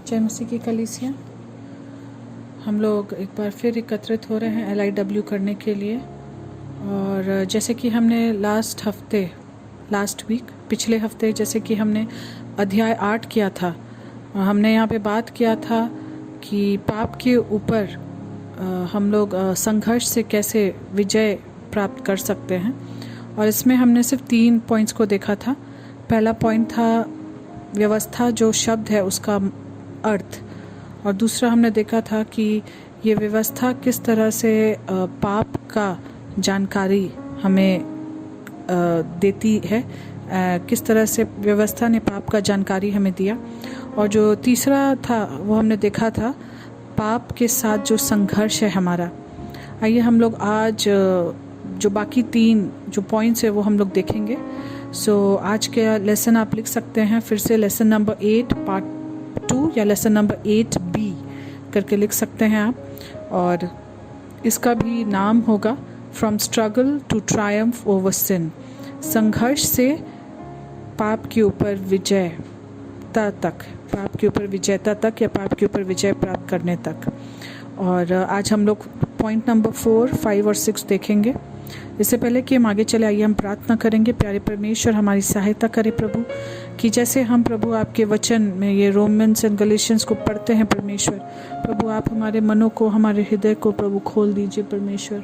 जय मसीह की कलीसिया। हम लोग एक बार फिर एकत्रित हो रहे हैं LIW करने के लिए। और जैसे कि हमने लास्ट वीक पिछले हफ्ते जैसे कि हमने अध्याय 8 किया था, हमने यहाँ पे बात किया था कि पाप के ऊपर हम लोग संघर्ष से कैसे विजय प्राप्त कर सकते हैं। और इसमें हमने सिर्फ 3 पॉइंट्स को देखा था। पहला पॉइंट था व्यवस्था, जो शब्द है उसका अर्थ, और दूसरा हमने देखा था कि ये व्यवस्था किस तरह से पाप का जानकारी हमें देती है, किस तरह से व्यवस्था ने पाप का जानकारी हमें दिया। और जो तीसरा था वो हमने देखा था पाप के साथ जो संघर्ष है हमारा। आइए हम लोग आज जो बाकी 3 जो पॉइंट्स है वो हम लोग देखेंगे। आज के लेसन आप लिख सकते हैं फिर से, लेसन नंबर 8 पार्ट 2 या लेसन नंबर 8B करके लिख सकते हैं आप। और इसका भी नाम होगा from struggle to triumph over sin, संघर्ष से पाप के ऊपर विजयता तक, पाप के ऊपर विजयता तक या पाप के ऊपर विजय प्राप्त करने तक। और आज हम लोग पॉइंट नंबर 4, 5 और 6 देखेंगे। इससे पहले कि हम आगे चले, आइए हम प्रार्थना करेंगे। प्यारे परमेश्वर, हमारी सहायता करें प्रभु, कि जैसे हम प्रभु आपके वचन में ये रोमन्स एंड गलेशियंस को पढ़ते हैं परमेश्वर, प्रभु आप हमारे मनों को, हमारे हृदय को प्रभु खोल दीजिए परमेश्वर।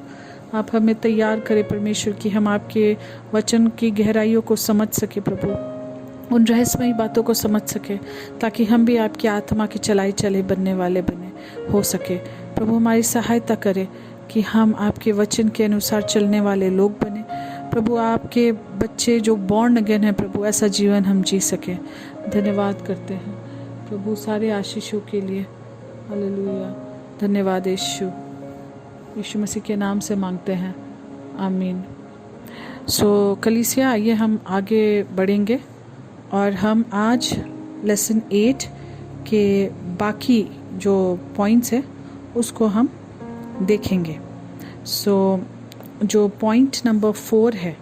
आप हमें तैयार करें परमेश्वर कि हम आपके वचन की गहराइयों को समझ सके प्रभु, उन रहस्यमयी बातों को समझ सके, ताकि हम भी आपकी आत्मा की चलाई चले बनने वाले बने हो सके। प्रभु हमारी सहायता करें कि हम आपके वचन के अनुसार चलने वाले लोग बने प्रभु। आपके बच्चे जो बॉर्न अगेन है प्रभु, ऐसा जीवन हम जी सके। धन्यवाद करते हैं प्रभु सारे आशीषों के लिए। हालेलुया, धन्यवाद यीशु मसीह के नाम से मांगते हैं, आमीन। कलीसिया, आइए हम आगे बढ़ेंगे और हम आज लेसन 8 के बाकी जो पॉइंट्स है उसको हम देखेंगे। जो पॉइंट नंबर 4 है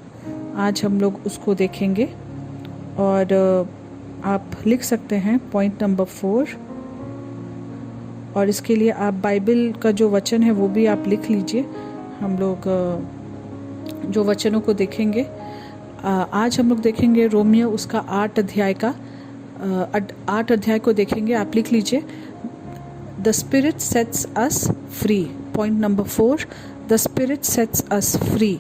आज हम लोग उसको देखेंगे। और आप लिख सकते हैं पॉइंट नंबर 4, और इसके लिए आप बाइबल का जो वचन है वो भी आप लिख लीजिए। हम लोग जो वचनों को देखेंगे आज हम लोग देखेंगे रोमियो उसका 8 अध्याय का 8 अध्याय को देखेंगे। आप लिख लीजिए, the spirit sets us free. Point number 4, the spirit sets us free.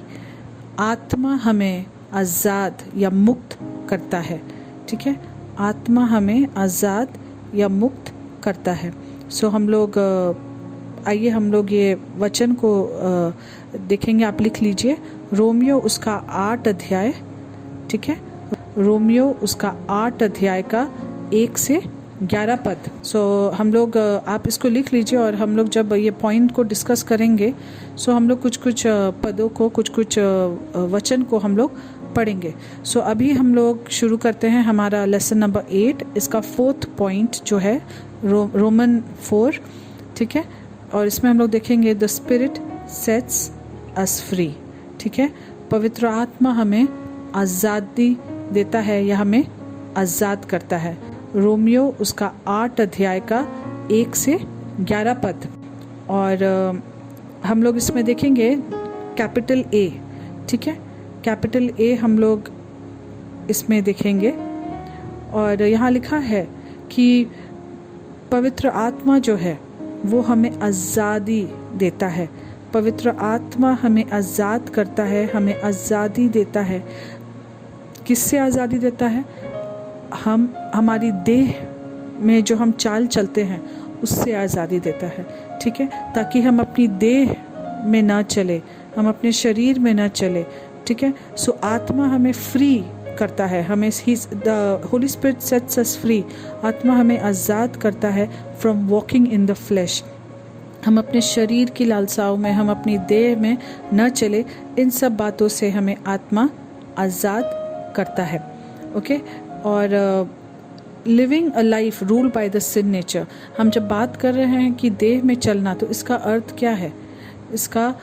आत्मा हमें आज़ाद या मुक्त करता है, ठीक है। आत्मा हमें आज़ाद या मुक्त करता है। हम लोग आइए हम लोग ये वचन को देखेंगे। आप लिख लीजिए रोमियो उसका 8 अध्याय, ठीक है। रोमियो उसका 8 अध्याय का 1 से 11 पद। हम लोग आप इसको लिख लीजिए, और हम लोग जब ये पॉइंट को डिस्कस करेंगे हम लोग कुछ पदों को, कुछ वचन को हम लोग पढ़ेंगे। अभी हम लोग शुरू करते हैं हमारा लेसन नंबर 8, इसका 4th पॉइंट जो है रोमन 4, ठीक है। और इसमें हम लोग देखेंगे the spirit sets us free, ठीक है। पवित्र आत्मा हमें आज़ादी देता है या हमें आज़ाद करता है। रोमियो उसका 8 अध्याय का 1 से 11 पद। और हम लोग इसमें देखेंगे कैपिटल A, ठीक है। कैपिटल A हम लोग इसमें देखेंगे। और यहाँ लिखा है कि पवित्र आत्मा जो है वो हमें आज़ादी देता है। पवित्र आत्मा हमें आज़ाद करता है, हमें आज़ादी देता है। किससे आज़ादी देता है? हमारी देह में जो हम चाल चलते हैं उससे आज़ादी देता है, ठीक है। ताकि हम अपनी देह में ना चले, हम अपने शरीर में ना चले, ठीक है। आत्मा हमें फ्री करता है, हमें the holy spirit sets us free. आत्मा हमें आज़ाद करता है from walking in the flash. हम अपने शरीर की लालसाओं में, हम अपनी देह में न चले, इन सब बातों से हमें आत्मा आज़ाद करता है, ओके। और living a life rule by the sin nature, हम जब बात कर रहे हैं कि देह में चलना, तो इसका अर्थ क्या है? इसका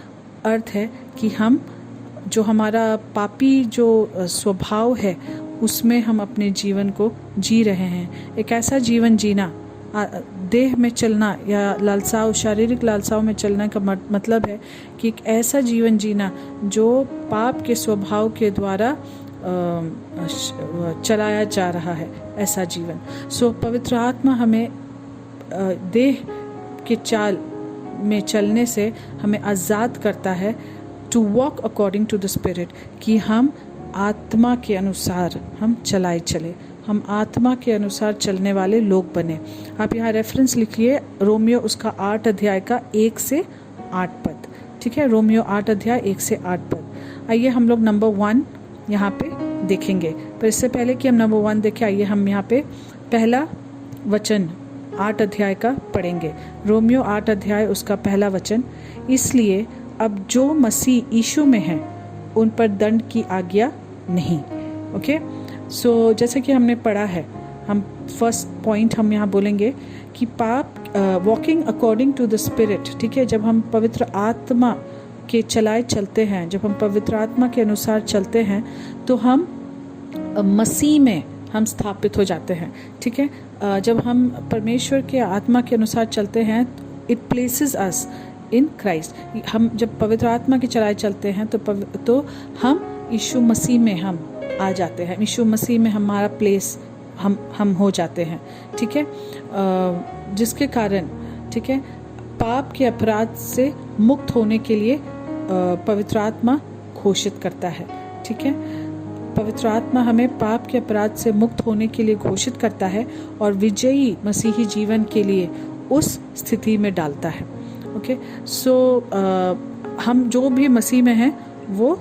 अर्थ है कि हम जो हमारा पापी जो स्वभाव है उसमें हम अपने जीवन को जी रहे हैं। एक ऐसा जीवन जीना, देह में चलना या लालसाओं, शारीरिक लालसाओं में चलने का मतलब है कि एक ऐसा जीवन जीना जो पाप के स्वभाव के द्वारा चलाया जा रहा है, ऐसा जीवन। सो पवित्र आत्मा हमें देह के चाल में चलने से हमें आज़ाद करता है, to walk according to the spirit, कि हम आत्मा के अनुसार हम चले, हम आत्मा के अनुसार चलने वाले लोग बने। आप यहाँ रेफरेंस लिखिए, रोमियो उसका 8 अध्याय का 1 से 8 पद, ठीक है, रोमियो 8 अध्याय 1 से 8 पद। आइए हम लोग नंबर 1 यहाँ पे देखेंगे, पर इससे पहले कि हम नंबर 1 देखें, आइए हम यहाँ पे पहला वचन 8 अध्याय का पढ़ेंगे। रोमियो 8 अध्याय उसका पहला वचन, इसलिए अब जो मसीह यीशु में है उन पर दंड की आज्ञा नहीं। ओके, सो जैसे कि हमने पढ़ा है, हम फर्स्ट पॉइंट हम यहाँ बोलेंगे कि पाप, walking according to the spirit, ठीक है, जब हम पवित्र आत्मा के चलाए चलते हैं, जब हम पवित्र आत्मा के अनुसार चलते हैं, तो हम मसीह में हम स्थापित हो जाते हैं, ठीक है। जब हम परमेश्वर के आत्मा के अनुसार चलते हैं, it places us in Christ. हम जब पवित्र आत्मा के चलाए चलते हैं तो हम यीशु मसीह में हम आ जाते हैं, यीशु मसीह में हमारा प्लेस हम हो जाते हैं, ठीक है, जिसके कारण, ठीक है, पाप के अपराध से मुक्त होने के लिए पवित्र आत्मा घोषित करता है, ठीक है। पवित्र आत्मा हमें पाप के अपराध से मुक्त होने के लिए घोषित करता है और विजयी मसीही जीवन के लिए उस स्थिति में डालता है। ओके, सो हम जो भी मसीह में हैं वो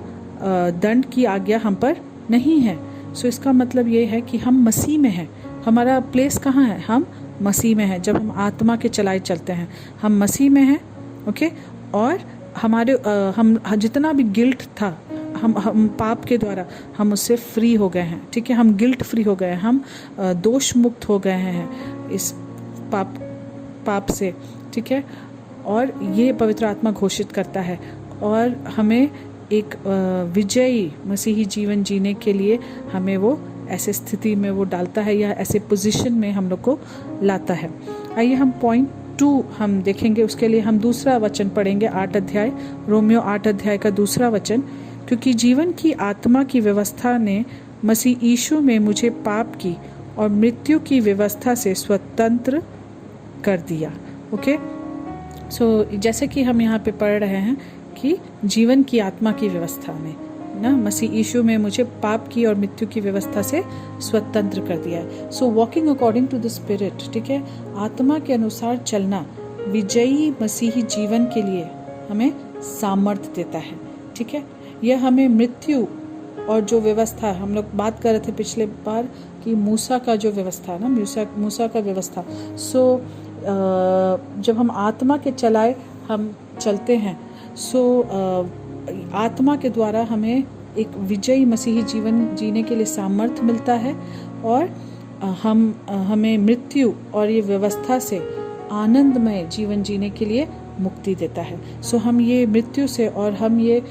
दंड की आज्ञा हम पर नहीं है। सो इसका मतलब ये है कि हम मसीह में हैं। हमारा प्लेस कहाँ है? हम मसीह में हैं। जब हम आत्मा के चलाए चलते हैं हम मसीह में हैं। ओके, और हमारे हम जितना भी गिल्ट था, हम पाप के द्वारा हम उससे फ्री हो गए हैं, ठीक है, हम गिल्ट फ्री हो गए हैं, हम दोष मुक्त हो गए हैं इस पाप से, ठीक है। और ये पवित्र आत्मा घोषित करता है और हमें एक विजयी मसीही जीवन जीने के लिए हमें वो ऐसे स्थिति में वो डालता है या ऐसे पोजीशन में हम लोग को लाता है। आइए हम पॉइंट 2 हम देखेंगे। उसके लिए हम दूसरा वचन पढ़ेंगे, 8 अध्याय, रोमियो 8 अध्याय का दूसरा वचन। क्योंकि जीवन की आत्मा की व्यवस्था ने मसीह यीशु में मुझे पाप की और मृत्यु की व्यवस्था से स्वतंत्र कर दिया। ओके, सो जैसे कि हम यहाँ पे पढ़ रहे हैं कि जीवन की आत्मा की व्यवस्था ने ना मसीह यीशु में मुझे पाप की और मृत्यु की व्यवस्था से स्वतंत्र कर दिया है। So walking according to the spirit, ठीक है, आत्मा के अनुसार चलना विजयी मसीही जीवन के लिए हमें सामर्थ्य देता है, ठीक है। यह हमें मृत्यु और जो व्यवस्था, हम लोग बात कर रहे थे पिछले बार कि मूसा का जो व्यवस्था ना, मूसा का व्यवस्था, सो जब हम आत्मा के चलाए हम चलते हैं, सो आत्मा के द्वारा हमें एक विजयी मसीही जीवन जीने के लिए सामर्थ्य मिलता है और हमें मृत्यु और ये व्यवस्था से आनंदमय जीवन जीने के लिए मुक्ति देता है। सो हम ये मृत्यु से और हम ये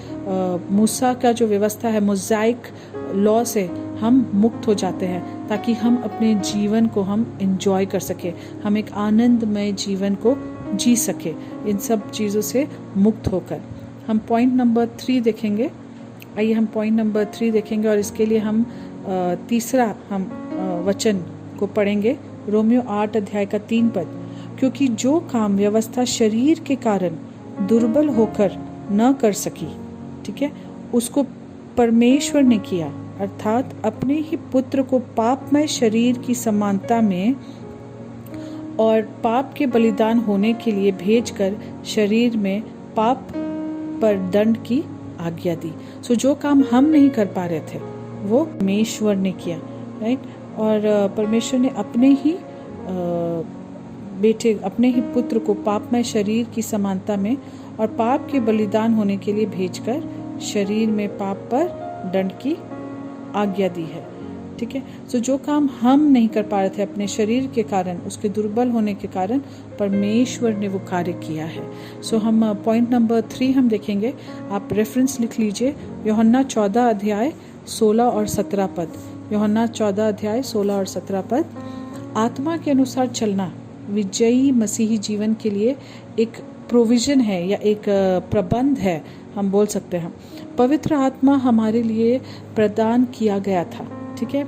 मूसा का जो व्यवस्था है, मोज़ाइक लॉ से हम मुक्त हो जाते हैं ताकि हम अपने जीवन को हम एंजॉय कर सके, हम एक आनंदमय जीवन को जी सके इन सब चीज़ों से मुक्त होकर। हम पॉइंट नंबर 3 देखेंगे। आइए हम पॉइंट नंबर 3 देखेंगे और इसके लिए हम तीसरा हम वचन को पढ़ेंगे, रोमियो 8 अध्याय का 3 पद। क्योंकि जो काम व्यवस्था शरीर के कारण दुर्बल होकर न कर सकी, ठीक है, उसको परमेश्वर ने किया, अर्थात अपने ही पुत्र को पापमय शरीर की समानता में और पाप के बलिदान होने के लिए भेजकर शरीर में पाप पर दंड की आज्ञा दी। सो जो काम हम नहीं कर पा रहे थे वो परमेश्वर ने किया, राइट। और परमेश्वर ने अपने ही बेटे, अपने ही पुत्र को पापमय शरीर की समानता में और पाप के बलिदान होने के लिए भेजकर शरीर में पाप पर दंड की आज्ञा दी है, ठीक है। सो जो काम हम नहीं कर पा रहे थे अपने शरीर के कारण, उसके दुर्बल होने के कारण, परमेश्वर ने वो कार्य किया है। सो हम पॉइंट नंबर 3 हम देखेंगे। आप रेफरेंस लिख लीजिए, यूहन्ना 14 अध्याय 16 और 17 पद। यूहन्ना 14 अध्याय 16 और 17 पद। आत्मा के अनुसार चलना विजयी मसीही जीवन के लिए एक प्रोविज़न है या एक प्रबंध है, हम बोल सकते हैं। पवित्र आत्मा हमारे लिए प्रदान किया गया था, ठीक है,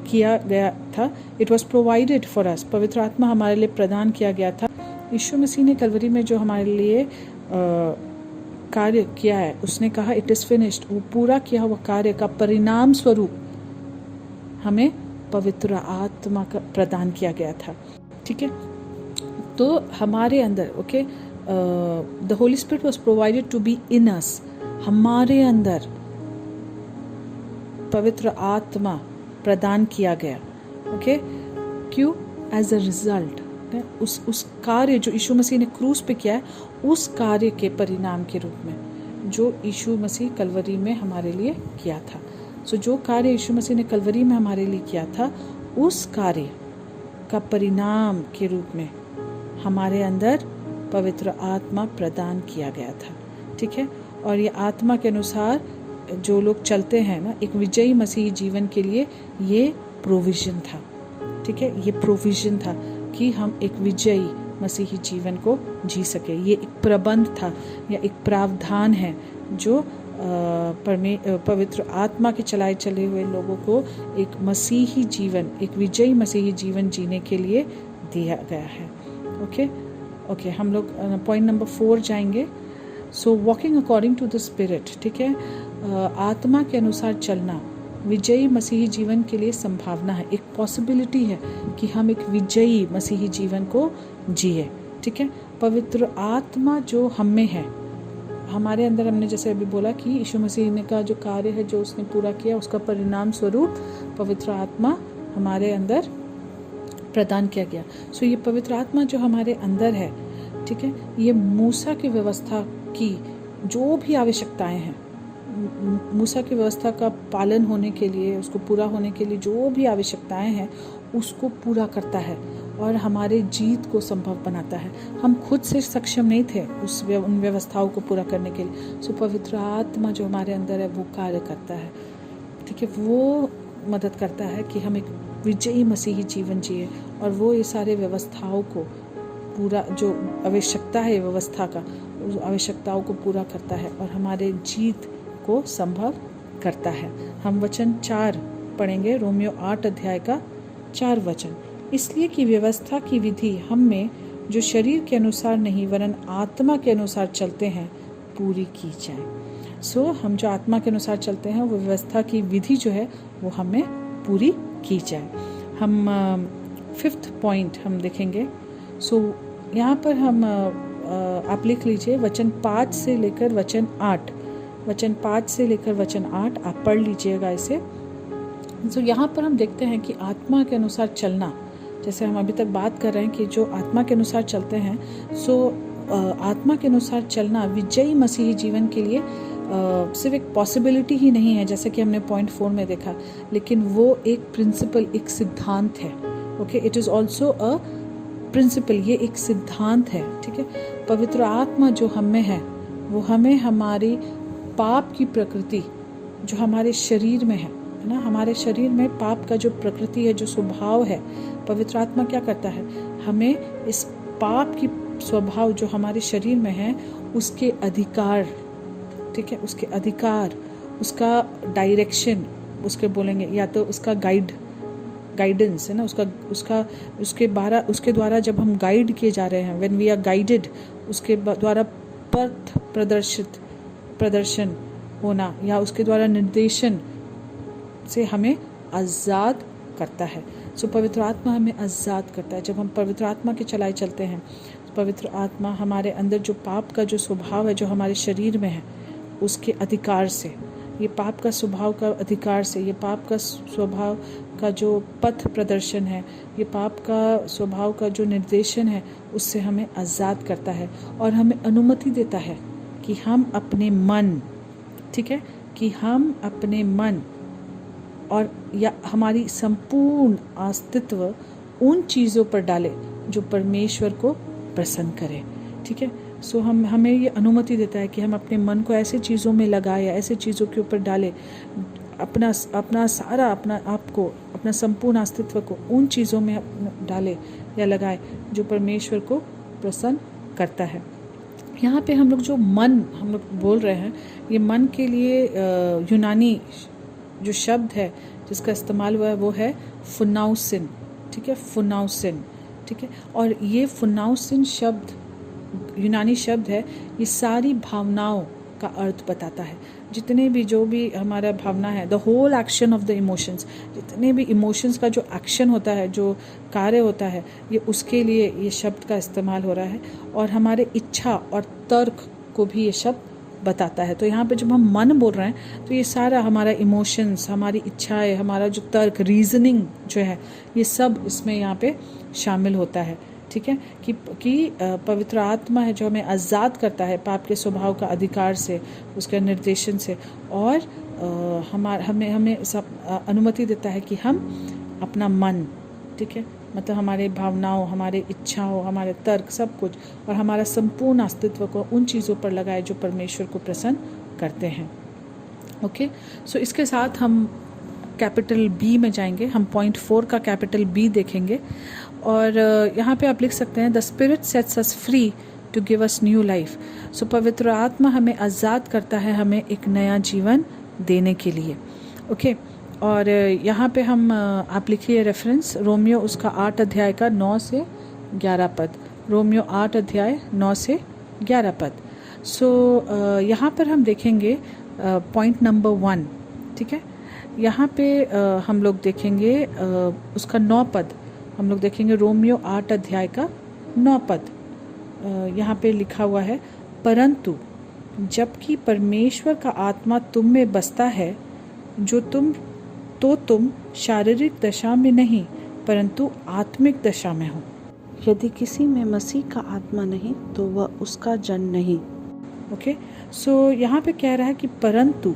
किया गया था। It was provided for us. पवित्र आत्मा हमारे लिए प्रदान किया गया था। यीशु मसीह ने कलवरी में जो हमारे लिए कार्य किया है, उसने कहा इट इज़ फिनिश्ड। वो पूरा किया हुआ कार्य का परिणाम स्वरूप हमें पवित्र आत्मा का प्रदान किया गया था, ठीक है। तो हमारे अंदर the holy spirit was provided to be in us. हमारे अंदर पवित्र आत्मा प्रदान किया गया, ओके। क्यों? एज अ रिजल्ट उस कार्य जो यीशु मसीह ने क्रूस पे किया है, उस कार्य के परिणाम के रूप में जो यीशु मसीह कलवरी में हमारे लिए किया था। सो जो कार्य यीशु मसीह ने कलवरी में हमारे लिए किया था, उस कार्य का परिणाम के रूप में हमारे अंदर पवित्र आत्मा प्रदान किया गया था, ठीक है। और ये आत्मा के अनुसार जो लोग चलते हैं ना, एक विजयी मसीही जीवन के लिए ये प्रोविज़न था, ठीक है। ये प्रोविज़न था कि हम एक विजयी मसीही जीवन को जी सके। ये एक प्रबंध था या एक प्रावधान है जो पवित्र आत्मा के चलाए चले हुए लोगों को एक मसीही जीवन, एक विजयी मसीही जीवन जीने के लिए दिया गया है, ओके। हम लोग पॉइंट नंबर 4 जाएंगे। So walking according to the spirit, ठीक है। आत्मा के अनुसार चलना विजयी मसीही जीवन के लिए संभावना है, एक पॉसिबिलिटी है कि हम एक विजयी मसीही जीवन को जिए, ठीक है। पवित्र आत्मा जो हम में है, हमारे अंदर, हमने जैसे अभी बोला कि यीशु मसीह ने का जो कार्य है जो उसने पूरा किया, उसका परिणाम स्वरूप पवित्र आत्मा हमारे अंदर प्रदान किया गया। सो ये पवित्र आत्मा जो हमारे अंदर है, ठीक है, ये मूसा की व्यवस्था की जो भी आवश्यकताएं हैं, मूसा की व्यवस्था का पालन होने के लिए, उसको पूरा होने के लिए जो भी आवश्यकताएं हैं, उसको पूरा करता है और हमारे जीत को संभव बनाता है। हम खुद से सक्षम नहीं थे उन व्यवस्थाओं को पूरा करने के लिए। सो पवित्र आत्मा जो हमारे अंदर है वो कार्य करता है, ठीक है। वो मदद करता है कि हम एक विजयी मसीही जीवन जिए और वो ये सारे व्यवस्थाओं को पूरा, जो आवश्यकता है व्यवस्था का, उस आवश्यकताओं को पूरा करता है और हमारे जीत को संभव करता है। हम वचन 4 पढ़ेंगे, रोमियो 8 अध्याय का 4 वचन। इसलिए कि व्यवस्था की विधि हम में जो शरीर के अनुसार नहीं वरन आत्मा के अनुसार चलते हैं पूरी की जाए। सो हम जो आत्मा के अनुसार चलते हैं वो व्यवस्था की विधि जो है वो हमें पूरी की जाए। हम 5th पॉइंट हम देखेंगे। सो यहाँ पर हम आप लिख लीजिए वचन 5 से लेकर वचन 8, वचन 5 से लेकर वचन 8 आप पढ़ लीजिएगा इसे। सो यहाँ पर हम देखते हैं कि आत्मा के अनुसार चलना, जैसे हम अभी तक बात कर रहे हैं कि जो आत्मा के अनुसार चलते हैं, सो आत्मा के अनुसार चलना विजयी मसीही जीवन के लिए सिर्फ एक पॉसिबिलिटी ही नहीं है, जैसे कि हमने पॉइंट 4 में देखा, लेकिन वो एक प्रिंसिपल, एक सिद्धांत है, okay. It is also a principle, ये एक सिद्धांत है, ठीक है। पवित्र आत्मा जो हम में है वो हमें हमारी पाप की प्रकृति जो हमारे शरीर में है ना, हमारे शरीर में पाप का जो प्रकृति है, जो स्वभाव है, पवित्र आत्मा क्या करता है, हमें इस पाप की स्वभाव जो हमारे शरीर में है उसके अधिकार, ठीक है, उसके अधिकार, उसका डायरेक्शन, उसके बोलेंगे या तो उसका गाइडेंस है ना, उसके द्वारा जब हम गाइड किए जा रहे हैं, व्हेन वी आर गाइडेड, उसके द्वारा पथ प्रदर्शन होना या उसके द्वारा निर्देशन से हमें आज़ाद करता है। सो पवित्र आत्मा हमें आज़ाद करता है। जब हम पवित्र आत्मा के चलाए चलते हैं, पवित्र आत्मा हमारे अंदर जो पाप का जो स्वभाव है जो हमारे शरीर में है उसके अधिकार से, ये पाप का स्वभाव का अधिकार से, ये पाप का स्वभाव का जो पथ प्रदर्शन है, ये पाप का स्वभाव का जो निर्देशन है, उससे हमें आज़ाद करता है और हमें अनुमति देता है कि हम अपने मन, ठीक है, कि हम अपने मन और या हमारी संपूर्ण अस्तित्व उन चीज़ों पर डालें जो परमेश्वर को प्रसन्न करे, ठीक है। सो हमें ये अनुमति देता है कि हम अपने मन को ऐसे चीज़ों में लगाए, ऐसे चीज़ों के ऊपर डालें, अपना सारा, अपना आप को, अपना संपूर्ण अस्तित्व को उन चीज़ों में डालें या लगाए जो परमेश्वर को प्रसन्न करता है। यहाँ पे हम लोग जो मन हम लोग बोल रहे हैं, ये मन के लिए यूनानी जो शब्द है जिसका इस्तेमाल हुआ है वो है फुनाउसिन, ठीक है, फुनाउसिन, ठीक है। और ये फुनाउसिन शब्द यूनानी शब्द है, ये सारी भावनाओं का अर्थ बताता है। जितने भी जो भी हमारा भावना है, the whole action of the emotions, जितने भी इमोशंस का जो एक्शन होता है, जो कार्य होता है, ये उसके लिए ये शब्द का इस्तेमाल हो रहा है। और हमारे इच्छा और तर्क को भी ये शब्द बताता है। तो यहाँ पे जब हम मन बोल रहे हैं तो ये सारा हमारा इमोशंस, हमारी इच्छाएं, हमारा जो तर्क, रीजनिंग जो है, ये सब इसमें यहाँ पे शामिल होता है, ठीक है। कि पवित्र आत्मा है जो हमें आज़ाद करता है पाप के स्वभाव का अधिकार से, उसके निर्देशन से, और हमें सब अनुमति देता है कि हम अपना मन, ठीक है, मतलब हमारे भावनाओं, हमारे इच्छाओं, हमारे तर्क, सब कुछ, और हमारा संपूर्ण अस्तित्व को उन चीज़ों पर लगाए जो परमेश्वर को प्रसन्न करते हैं। ओके, सो इसके साथ हम कैपिटल बी में जाएंगे। हम पॉइंट 4 का कैपिटल बी देखेंगे। और यहाँ पे आप लिख सकते हैं, the spirit sets us free to give us new life. So पवित्र आत्मा हमें आज़ाद करता है, हमें एक नया जीवन देने के लिए। ओके, और यहाँ पे हम आप लिखिए रेफरेंस, रोमियो उसका 8 अध्याय का 9 से 11 पद, रोमियो 8 अध्याय 9 से 11 पद। सो यहाँ पर हम देखेंगे पॉइंट नंबर 1, ठीक है। यहाँ पे हम लोग देखेंगे उसका 9 पद, हम लोग देखेंगे रोमियो 8 अध्याय का 9 पद। यहाँ पे लिखा हुआ है, परंतु जबकि परमेश्वर का आत्मा तुम में बसता है, जो तुम शारीरिक दशा में नहीं परंतु आत्मिक दशा में हो। यदि किसी में मसीह का आत्मा नहीं तो वह उसका जन नहीं। ओके, सो यहाँ पे कह रहा है कि परंतु,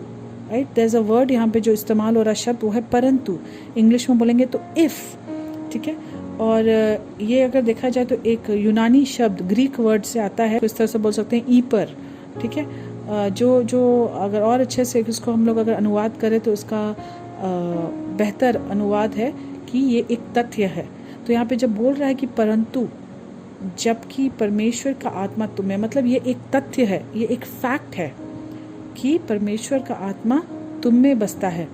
right, there is a word यहाँ पे जो इस्तेमाल हो रहा शब्द वो है परंतु। इंग्लिश में बोलेंगे तो इफ़, ठीक है। और ये अगर देखा जाए तो एक यूनानी शब्द ग्रीक वर्ड से आता है, इस तरह से बोल सकते हैं ई पर, ठीक है। जो अगर और अच्छे से इसको हम लोग अगर अनुवाद करें तो इसका बेहतर अनुवाद है कि ये एक तथ्य है। तो यहाँ पे जब बोल रहा है कि परंतु जबकि परमेश्वर का आत्मा तुम्हें, मतलब ये एक तथ्य है, ये एक फैक्ट है कि परमेश्वर का आत्मा तुम में बसता है,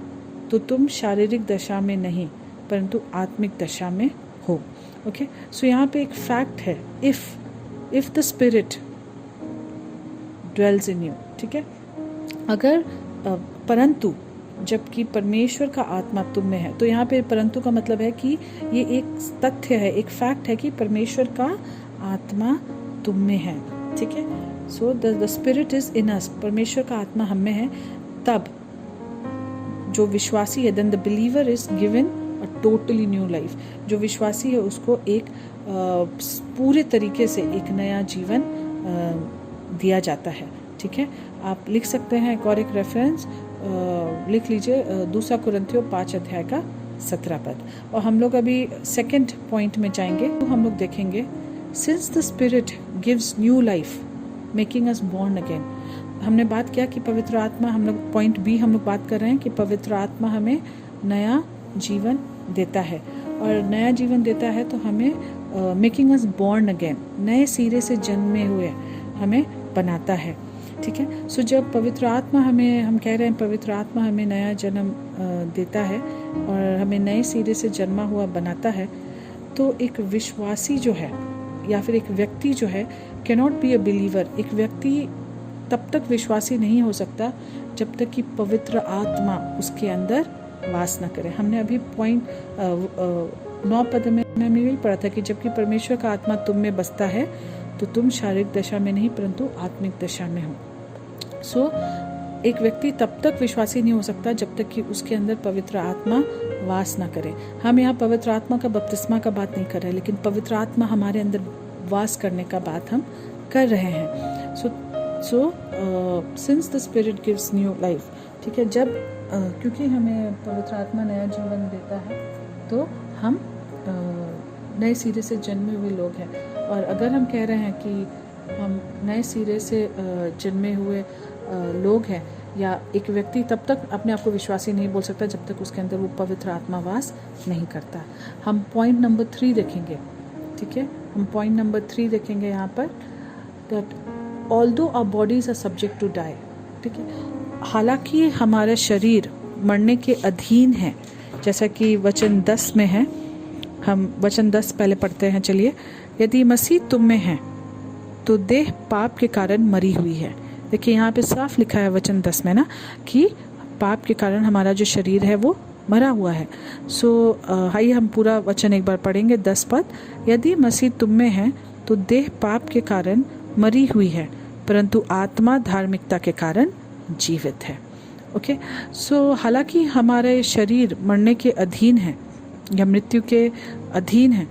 तो तुम शारीरिक दशा में नहीं परंतु आत्मिक दशा में हो। ओके, सो यहाँ पे एक फैक्ट है, if the spirit dwells in you, ठीक है। अगर परंतु जबकि परमेश्वर का आत्मा तुम में है, तो यहाँ पे परंतु का मतलब है कि ये एक तथ्य है, एक फैक्ट है कि परमेश्वर का आत्मा तुम में है, ठीक है। So the spirit is in us, परमेश्वर का आत्मा हम में है। तब जो विश्वासी है, then the believer is given a totally new life. जो विश्वासी है उसको एक पूरे तरीके से एक नया जीवन दिया जाता है, ठीक है। आप लिख सकते हैं एक और एक रेफरेंस लिख लीजिए, 2 कुरिन्थियों 5 अध्याय का 17 पद। और हम लोग अभी सेकंड पॉइंट में जाएंगे, तो हम लोग देखेंगे, since the spirit gives new life making us born again. हमने बात किया कि पवित्र आत्मा, हम लोग पॉइंट बी हम लोग बात कर रहे हैं कि पवित्र आत्मा हमें नया जीवन देता है, और नया जीवन देता है तो हमें मेकिंग अस बॉर्न अगेन, नए सिरे से जन्मे हुए हमें बनाता है, ठीक है। सो जब पवित्र आत्मा हमें, हम कह रहे हैं पवित्र आत्मा हमें नया जन्म देता है और हमें नए सिरे से जन्मा हुआ बनाता है, तो एक विश्वासी जो है या फिर एक व्यक्ति जो है can not be a believer. एक व्यक्ति तब तक विश्वासी नहीं हो सकता जब तक कि पवित्र आत्मा उसके अंदर वास न करे। हमने अभी पॉइंट 9 पद में हमने यही पढ़ा था कि जबकि परमेश्वर का आत्मा तुम में बसता है तो तुम शारीरिक दशा में नहीं परंतु आत्मिक दशा में हो। सो एक व्यक्ति तब तक विश्वासी नहीं हो सकता जब तक कि उसके अंदर पवित्र आत्मा वास ना करे। हम यहाँ पवित्र आत्मा का बपतिस्मा का बात नहीं कर रहे, लेकिन पवित्र आत्मा हमारे अंदर वास करने का बात हम कर रहे हैं। So since the spirit gives new life, ठीक है। जब क्योंकि हमें पवित्र आत्मा नया जीवन देता है तो हम नए सिरे से जन्मे हुए लोग हैं। और अगर हम कह रहे हैं कि हम नए सिरे से जन्मे हुए लोग हैं, या एक व्यक्ति तब तक अपने आप को विश्वासी नहीं बोल सकता जब तक उसके अंदर वो पवित्र आत्मा वास नहीं करता। हम पॉइंट नंबर 3 देखेंगे, ठीक है। हम पॉइंट नंबर 3 देखेंगे यहाँ पर, that although our bodies are subject to die, ठीक है, हालांकि हमारा शरीर मरने के अधीन है, जैसा कि वचन 10 में है। हम वचन 10 पहले पढ़ते हैं, चलिए। यदि मसीह तुम में है तो देह पाप के कारण मरी हुई है। देखिए यहाँ पे साफ लिखा है वचन 10 में ना, कि पाप के कारण हमारा जो शरीर है वो मरा हुआ है। सो आइए हम पूरा वचन एक बार पढ़ेंगे, 10 पद। यदि मसीह तुम में है तो देह पाप के कारण मरी हुई है, परंतु आत्मा धार्मिकता के कारण जीवित है। ओके, सो हालांकि हमारा शरीर मरने के अधीन है या मृत्यु के अधीन है,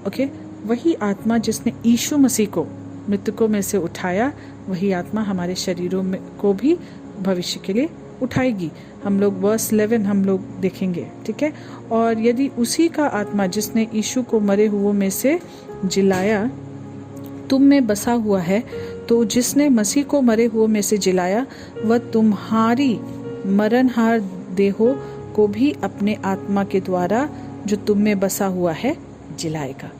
ओके, वही आत्मा जिसने यीशु मसीह को मृतकों में से उठाया, वही आत्मा हमारे शरीरों में को भी भविष्य के लिए उठाएगी। हम लोग वर्स 11 हम लोग देखेंगे, ठीक है। और यदि उसी का आत्मा जिसने यीशु को मरे हुओं में से जिलाया तुम में बसा हुआ है, तो जिसने मसीह को मरे हुओं में से जिलाया वह तुम्हारी मरणहार देहों को भी अपने आत्मा के द्वारा जो तुम में बसा हुआ है जिलाएगा।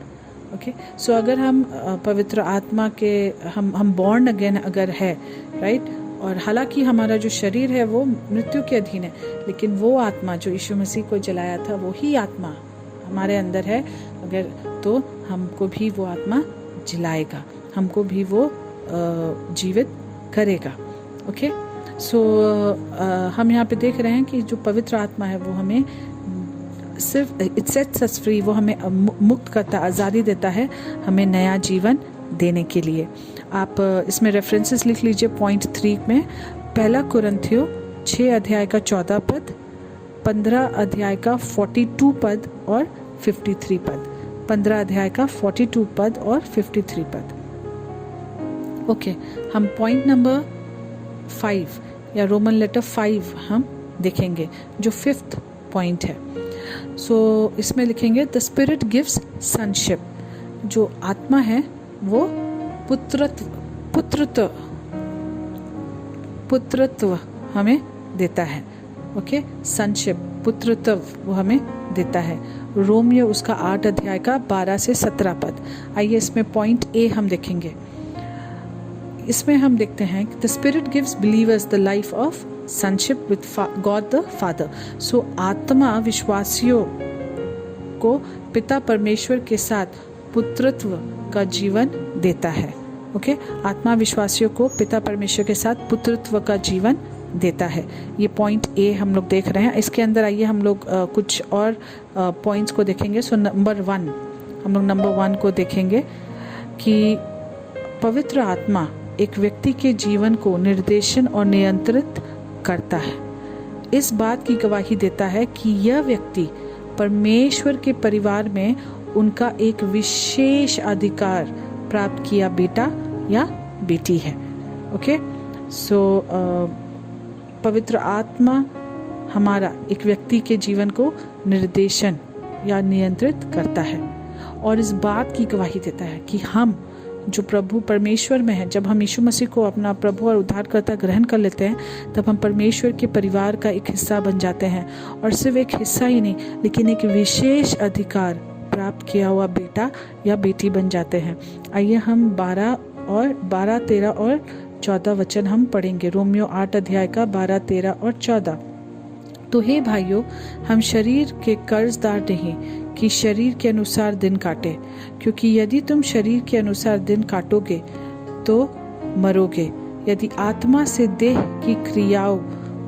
ओके, सो अगर हम पवित्र आत्मा के हम बॉर्न अगेन अगर है, राइट, और हालांकि हमारा जो शरीर है वो मृत्यु के अधीन है, लेकिन वो आत्मा जो यीशु मसीह को जलाया था वो ही आत्मा हमारे अंदर है अगर, तो हमको भी वो आत्मा जिलाएगा, हमको भी वो जीवित करेगा। ओके, सो हम यहाँ पे देख रहे हैं कि जो पवित्र आत्मा है वो हमें सिर्फ इट सेट्स अस फ्री, वो हमें मुक्त करता, आज़ादी देता है, हमें नया जीवन देने के लिए। आप इसमें रेफरेंसेस लिख लीजिए पॉइंट 3 में। 1 कुरिन्थियों 6 अध्याय का 14 पद, 15 अध्याय का 42 पद और 53 पद, 15 अध्याय का 42 पद और 53 पद। ओके, हम पॉइंट नंबर 5 या रोमन लेटर 5 हम देखेंगे, जो 5th पॉइंट है। सो इसमें लिखेंगे द स्पिरिट गिव्स सनशिप, जो आत्मा है वो पुत्रत्व हमें देता है। ओके, सनशिप, पुत्रत्व वो हमें देता है। रोमियो उसका 8 अध्याय का 12 से 17 पद। आइए इसमें पॉइंट ए हम देखेंगे। इसमें हम देखते हैं the spirit gives believers the life of sonship with God the Father। सो आत्मा विश्वासियों को पिता परमेश्वर के साथ पुत्रत्व का जीवन देता है। ओके, आत्मा विश्वासियों को पिता परमेश्वर के साथ पुत्रत्व का जीवन देता है। ये पॉइंट ए हम लोग देख रहे हैं। इसके अंदर आइए हम लोग कुछ और पॉइंट्स को देखेंगे। सो नंबर 1 हम लोग नंबर 1 को देखेंगे कि पवित्र आत्मा एक व्यक्ति के जीवन को निर्देशन और नियंत्रित करता है। इस बात की गवाही देता है कि यह व्यक्ति परमेश्वर के परिवार में उनका एक विशेष अधिकार प्राप्त किया बेटा या बेटी है। ओके, सो पवित्र आत्मा हमारा एक व्यक्ति के जीवन को निर्देशन या नियंत्रित करता है और इस बात की गवाही देता है कि हम जो प्रभु परमेश्वर में है, जब हम यीशु मसीह को अपना प्रभु और उद्धारकर्ता ग्रहण कर लेते हैं, तब हम परमेश्वर के परिवार का एक हिस्सा बन जाते हैं। और सिर्फ एक हिस्सा ही नहीं, लेकिन एक विशेष अधिकार प्राप्त किया हुआ बेटा या बेटी बन जाते हैं। आइए हम 12, 13 और 14 वचन हम पढ़ेंगे। रोमियो 8 अध्याय का 12, 13 और 14। तो हे भाइयों, हम शरीर के कर्जदार नहीं कि शरीर के अनुसार दिन काटे, क्योंकि यदि तुम शरीर के अनुसार दिन काटोगे तो मरोगे, यदि आत्मा से देह की क्रियाओं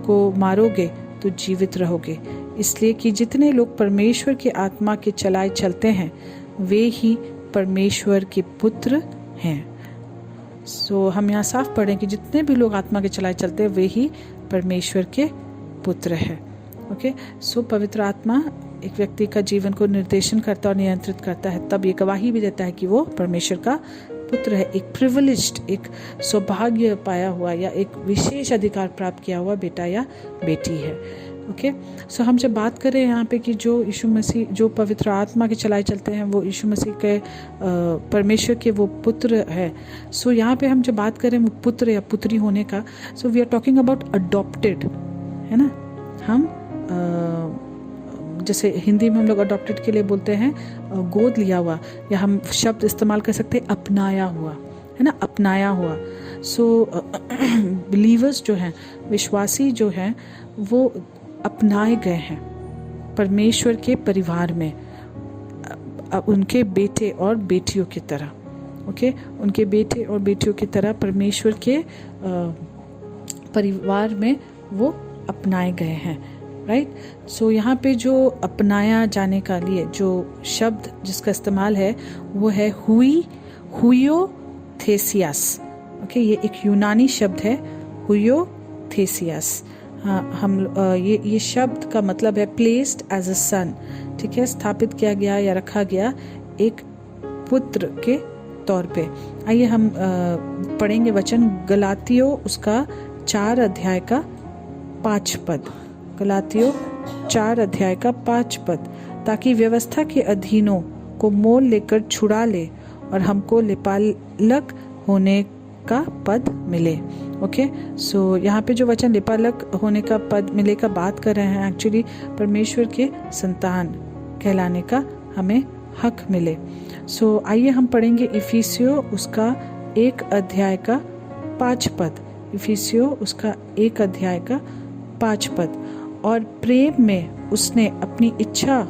को मारोगे तो जीवित रहोगे। इसलिए कि जितने लोग परमेश्वर के आत्मा के चलाए चलते हैं वे ही परमेश्वर के पुत्र हैं। सो हम यहाँ साफ पढ़ें कि जितने भी लोग आत्मा के चलाए चलते हैं वे ही परमेश्वर के पुत्र हैं। ओके, सो पवित्र आत्मा एक व्यक्ति का जीवन को निर्देशन करता और नियंत्रित करता है, तब ये गवाही भी देता है कि वो परमेश्वर का पुत्र है, एक प्रिविलेज्ड, एक सौभाग्य पाया हुआ या एक विशेष अधिकार प्राप्त किया हुआ बेटा या बेटी है। ओके, सो हम जब बात करें यहाँ पे कि जो यीशु मसीह, जो पवित्र आत्मा के चलाए चलते हैं वो यीशु मसीह के परमेश्वर के वो पुत्र है। सो यहाँ पे हम जब बात करें वो पुत्र या पुत्री होने का, so we are talking about adopted, है ना। हम जैसे हिंदी में हम लोग अडॉप्टेड के लिए बोलते हैं गोद लिया हुआ, या हम शब्द इस्तेमाल कर सकते हैं अपनाया हुआ, है ना, अपनाया हुआ। सो बिलीवर्स जो हैं, विश्वासी जो हैं, वो अपनाए गए हैं परमेश्वर के परिवार में, उनके बेटे और बेटियों की तरह। ओके, उनके बेटे और बेटियों की तरह परमेश्वर के परिवार में वो अपनाए गए हैं, राइट। सो यहाँ पे जो अपनाया जाने का लिए जो शब्द जिसका इस्तेमाल है वो है हुइयो थेसियास। ओके, ये एक यूनानी शब्द है, हुइयो थेसियास। हाँ, हम ये शब्द का मतलब है प्लेस्ड एज अ सन, ठीक है, स्थापित किया गया या रखा गया एक पुत्र के तौर पे। आइए हम पढ़ेंगे वचन गलातियों उसका 4 अध्याय का 5 पद। गलातियों 4 अध्याय का 5 पद, ताकि व्यवस्था के अधीनों को मोल लेकर छुड़ा ले और हमको लिपालक होने का पद मिले। ओके, सो यहाँ पे जो वचन लिपालक होने का पद मिले का बात कर रहे हैं, एक्चुअली परमेश्वर के संतान कहलाने का हमें हक मिले। सो आइए हम पढ़ेंगे इफिसियों उसका 1 अध्याय का 5 पद। इफिसियों उसका 1 अध्याय का 5 पद। और प्रेम में उसने अपनी इच्छा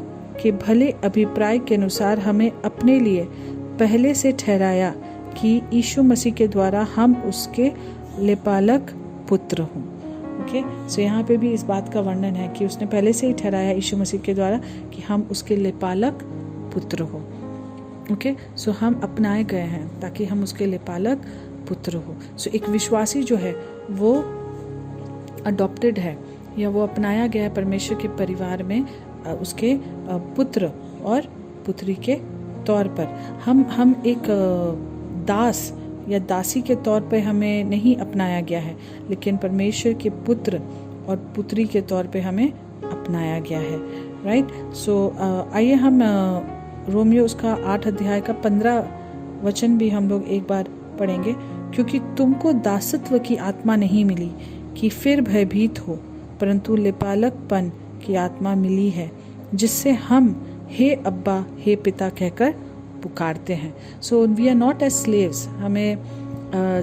के भले अभिप्राय के अनुसार हमें अपने लिए पहले से ठहराया कि यीशु मसीह के द्वारा हम उसके लिपालक पुत्र हों। ओके, सो यहाँ पे भी इस बात का वर्णन है कि उसने पहले से ही ठहराया यीशु मसीह के द्वारा कि हम उसके लिपालक पुत्र हो। ओके, सो हम अपनाए गए हैं ताकि हम उसके लिपालक पुत्र हो। सो एक विश्वासी जो है वो अडॉप्टेड है या वो अपनाया गया है परमेश्वर के परिवार में उसके पुत्र और पुत्री के तौर पर। हम एक दास या दासी के तौर पे हमें नहीं अपनाया गया है, लेकिन परमेश्वर के पुत्र और पुत्री के तौर पे हमें अपनाया गया है, राइट। सो आइए हम रोमियो उसका 8 अध्याय का 15 वचन भी हम लोग एक बार पढ़ेंगे। क्योंकि तुमको दासत्व की आत्मा नहीं मिली कि फिर भयभीत हो, परंतु लिपालकपन की आत्मा मिली है, जिससे हम हे अब्बा हे पिता कहकर पुकारते हैं। So we are not as slaves, हमें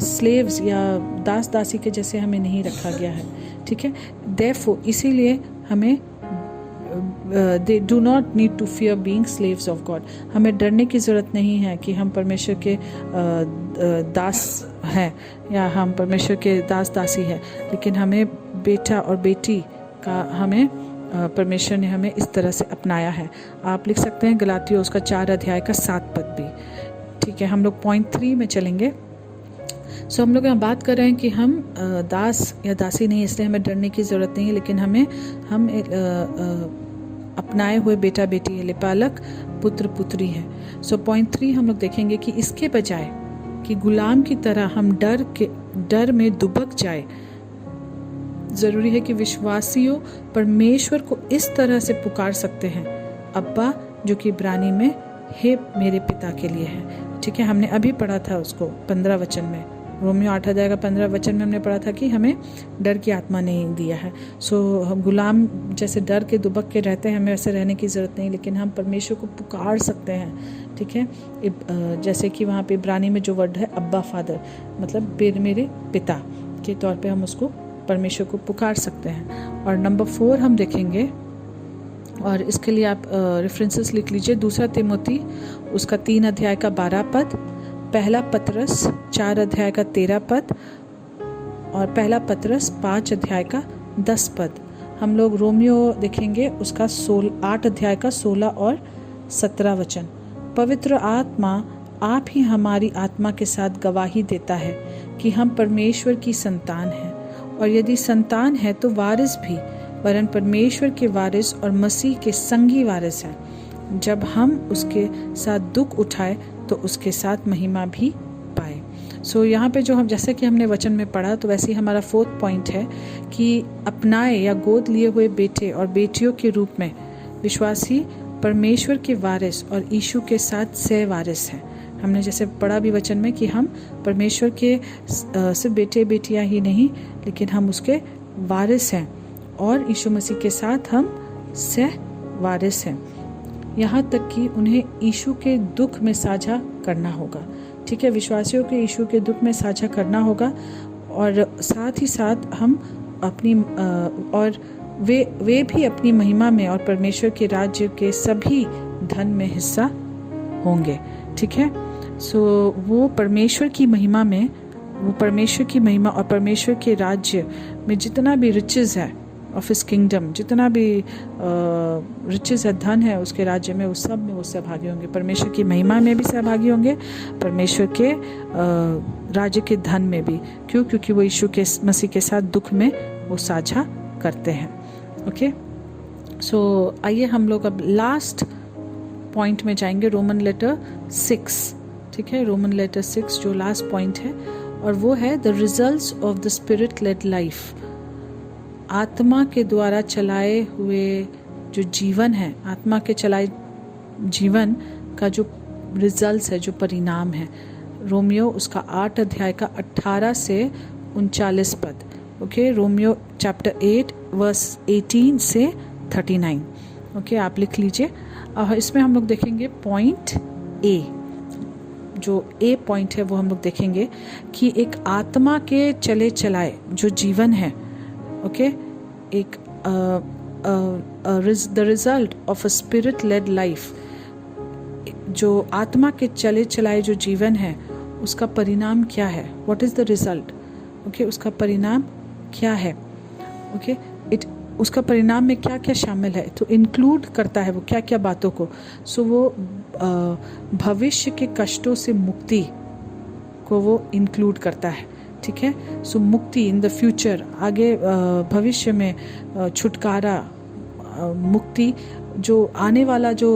स्लेव्स या दास दासी के जैसे हमें नहीं रखा गया है, ठीक है। देयरफॉर इसीलिए हमें they do not need to fear being slaves of God. हमें डरने की ज़रूरत नहीं है कि हम परमेश्वर के दास हैं या हम परमेश्वर के दास दासी हैं, लेकिन हमें बेटा और बेटी का हमें परमेश्वर ने हमें इस तरह से अपनाया है। आप लिख सकते हैं गलातियों उसका 4 अध्याय का 7 पद भी, ठीक है। हम लोग पॉइंट 3 में चलेंगे। सो हम लोग यहाँ बात कर रहे हैं कि हम दास या दासी नहीं, इसलिए हमें डरने की ज़रूरत नहीं है, लेकिन हम अपनाए हुए बेटा बेटी है, लिपालक पुत्र पुत्री है। सो पॉइंट 3 हम लोग देखेंगे कि इसके बजाय कि गुलाम की तरह हम डर में दुबक जाए, ज़रूरी है कि विश्वासियों परमेश्वर को इस तरह से पुकार सकते हैं, अब्बा, जो कि इब्रानी में हे मेरे पिता के लिए है, ठीक है। हमने अभी पढ़ा था उसको 15 वचन में, रोमियो 8 अध्याय का 15 वचन में हमने पढ़ा था कि हमें डर की आत्मा नहीं दिया है। सो हम गुलाम जैसे डर के दुबक के रहते हैं, हमें वैसे रहने की ज़रूरत नहीं, लेकिन हम परमेश्वर को पुकार सकते हैं, ठीक है। जैसे कि वहाँ पे इब्रानी में जो वर्ड है अब्बा फादर, मतलब मेरे पिता के तौर पे हम उसको परमेश्वर को पुकार सकते हैं। और नंबर 4 हम देखेंगे, और इसके लिए आप रेफरेंसेस लिख लीजिए। 2 तिमोथी उसका 3 अध्याय का 12 पद, 1 पतरस 4 अध्याय का 13 पद और 1 पतरस 5 अध्याय का 10 पद। हम लोग रोमियो देखेंगे उसका 8 अध्याय का 16 और 17 वचन। पवित्र आत्मा आप ही हमारी आत्मा के साथ गवाही देता है कि हम परमेश्वर की संतान हैं, और यदि संतान है तो वारिस भी, वरन परमेश्वर के वारिस और मसीह के संगी वारिस हैं। जब हम उसके साथ दुख उठाए तो उसके साथ महिमा भी पाए। सो यहाँ पे जो हम जैसे कि हमने वचन में पढ़ा, तो वैसे ही हमारा 4th पॉइंट है कि अपनाए या गोद लिए हुए बेटे और बेटियों के रूप में विश्वासी परमेश्वर के वारिस और यीशु के साथ सहवारिस हैं। हमने जैसे पढ़ा भी वचन में कि हम परमेश्वर के सिर्फ बेटे बेटियां ही नहीं, लेकिन हम उसके वारिस हैं और यीशु मसीह के साथ हम सह वारिस हैं, यहाँ तक कि उन्हें यीशु के दुख में साझा करना होगा। ठीक है, विश्वासियों के यीशु के दुख में साझा करना होगा, और साथ ही साथ हम अपनी और वे भी अपनी महिमा में और परमेश्वर के राज्य के सभी धन में हिस्सा होंगे। ठीक है, सो वो परमेश्वर की महिमा और परमेश्वर के राज्य में जितना भी रिचेस है ऑफ हिज किंगडम, जितना भी रिचेस है, धन है उसके राज्य में, उस सब में वो सहभागी होंगे। परमेश्वर की महिमा में भी सहभागी होंगे, परमेश्वर के राज्य के धन में भी। क्यों? क्योंकि वो यीशु के मसीह के साथ दुख में वो साझा करते हैं। ओके, सो आइए हम लोग अब लास्ट पॉइंट में जाएंगे, रोमन लेटर 6। ठीक है, रोमन लेटर 6 जो लास्ट पॉइंट है, और वो है the results of the spirit led life. आत्मा के द्वारा चलाए हुए जो जीवन है, आत्मा के चलाए जीवन का जो रिजल्ट्स है, जो परिणाम है। रोमियो उसका 8 अध्याय का 18 से 39 पद। ओके, रोमियो चैप्टर 8 वर्स 18 से 39। ओके, आप लिख लीजिए। इसमें हम लोग देखेंगे पॉइंट ए, जो ए पॉइंट है वो हम लोग देखेंगे कि एक आत्मा के चले चलाए जो जीवन है, ओके, एक the result of a spirit led life, जो आत्मा के चले चलाए जो जीवन है उसका परिणाम क्या है, what is the result. Okay, उसका परिणाम क्या है। ओके, उसका परिणाम में क्या क्या शामिल है, तो इंक्लूड करता है वो क्या क्या बातों को। सो वो भविष्य के कष्टों से मुक्ति को वो इंक्लूड करता है। ठीक है, सो मुक्ति इन द फ्यूचर, आगे भविष्य में छुटकारा, मुक्ति, जो आने वाला जो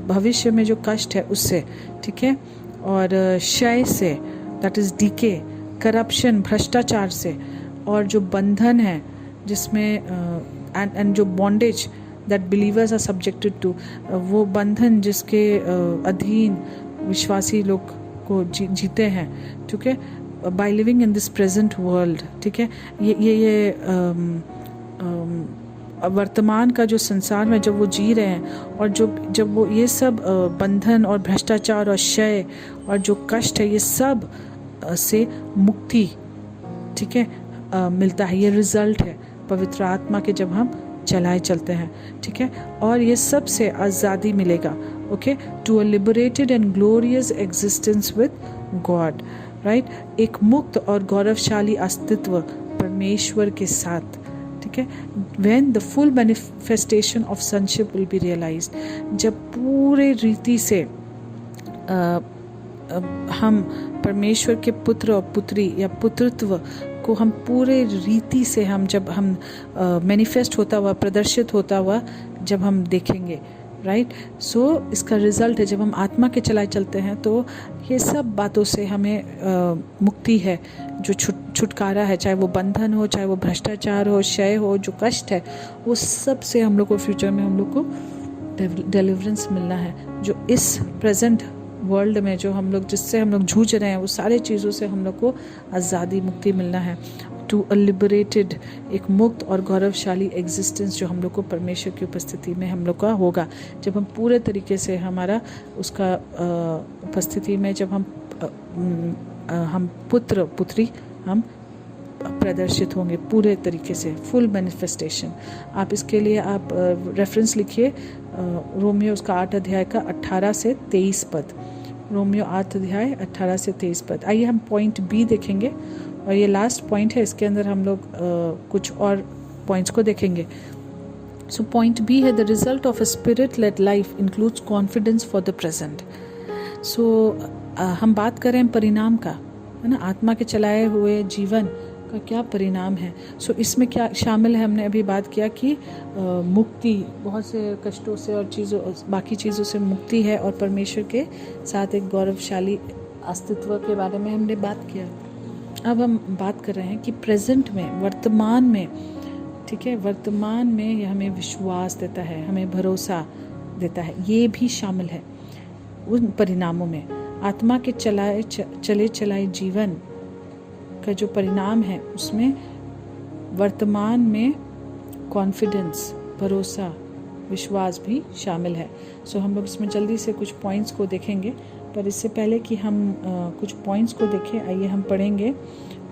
भविष्य में जो कष्ट है उससे। ठीक है, और क्षय से, दैट इज डीके, करप्शन, भ्रष्टाचार से, और जो बंधन है जिसमें एंड जो bondage that believers are subjected to, वो बंधन जिसके अधीन विश्वासी लोग को जीते हैं। ठीक है, by living in this present world. ठीक है, ये वर्तमान का जो संसार में जब वो जी रहे हैं, और जब वो ये सब बंधन और भ्रष्टाचार और क्षय और जो कष्ट है, ये सब से मुक्ति, ठीक है, मिलता है। ये रिजल्ट है पवित्र आत्मा के जब हम चलाए चलते हैं। ठीक है, और ये सब से आज़ादी मिलेगा। Okay, to a liberated and glorious existence with God, right, एक मुक्त और गौरवशाली अस्तित्व परमेश्वर के साथ। ठीक है, when the full manifestation of sonship will be realised, जब पूरे रीति से हम परमेश्वर के पुत्र और पुत्री या पुत्रत्व को हम पूरे रीति से जब हम मैनिफेस्ट होता हुआ, प्रदर्शित होता हुआ जब हम देखेंगे, राइट। सो इसका रिजल्ट है जब हम आत्मा के चलाए चलते हैं तो ये सब बातों से हमें मुक्ति है, जो छुटकारा है, चाहे वो बंधन हो, चाहे वो भ्रष्टाचार हो, क्षय हो, जो कष्ट है, वो सब से हम लोग को फ्यूचर में हम लोग को डिलीवरेंस मिलना है। जो इस प्रेजेंट वर्ल्ड में जो हम लोग जिससे हम लोग जूझ रहे हैं, वो सारे चीज़ों से हम लोग को आज़ादी, मुक्ति मिलना है। टू अ लिबरेटेड, एक मुक्त और गौरवशाली एग्जिस्टेंस जो हम लोग को परमेश्वर की उपस्थिति में हम लोग का होगा, जब हम पूरे तरीके से हमारा उसका उपस्थिति में जब हम पुत्र पुत्री हम प्रदर्शित होंगे पूरे तरीके से, फुल मैनिफेस्टेशन। आप इसके लिए आप रेफरेंस लिखिए, रोमियो उसका 8 अध्याय का 18 से 23 पद, रोमियो 8 अध्याय 18 से 23 पद। आइए हम पॉइंट बी देखेंगे, और ये लास्ट पॉइंट है, इसके अंदर हम लोग कुछ और पॉइंट्स को देखेंगे। सो पॉइंट बी है the result of a spirit led life includes confidence for the present. So हम बात करें परिणाम का, है ना, आत्मा के चलाए हुए जीवन का क्या परिणाम है। सो इसमें क्या शामिल है, हमने अभी बात किया कि मुक्ति, बहुत से कष्टों से और चीज़ों, बाकी चीज़ों से मुक्ति है, और परमेश्वर के साथ एक गौरवशाली अस्तित्व के बारे में हमने बात किया। अब हम बात कर रहे हैं कि प्रेजेंट में, वर्तमान में, ठीक है, वर्तमान में ये हमें विश्वास देता है, हमें भरोसा देता है, ये भी शामिल है उन परिणामों में। आत्मा के चले चलाए जीवन का जो परिणाम है उसमें वर्तमान में कॉन्फिडेंस, भरोसा, विश्वास भी शामिल है। सो हम लोग इसमें जल्दी से कुछ पॉइंट्स को देखेंगे, पर इससे पहले कि हम कुछ पॉइंट्स को देखें, आइए हम पढ़ेंगे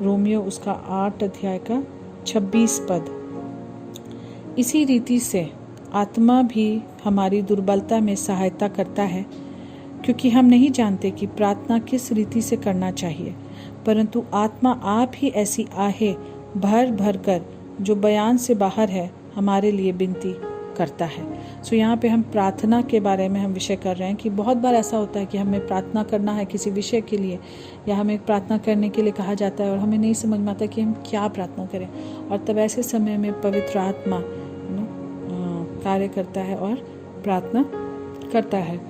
रोमियो उसका 8 अध्याय का 26 पद। इसी रीति से आत्मा भी हमारी दुर्बलता में सहायता करता है, क्योंकि हम नहीं जानते कि प्रार्थना किस रीति से करना चाहिए, परंतु आत्मा आप ही ऐसी आहे भर भर कर जो बयान से बाहर है हमारे लिए विनती करता है। सो यहाँ पे हम प्रार्थना के बारे में हम विषय कर रहे हैं कि बहुत बार ऐसा होता है कि हमें प्रार्थना करना है किसी विषय के लिए, या हमें प्रार्थना करने के लिए कहा जाता है और हमें नहीं समझ में आता कि हम क्या प्रार्थना करें, और तब ऐसे समय में पवित्र आत्मा कार्य करता है और प्रार्थना करता है।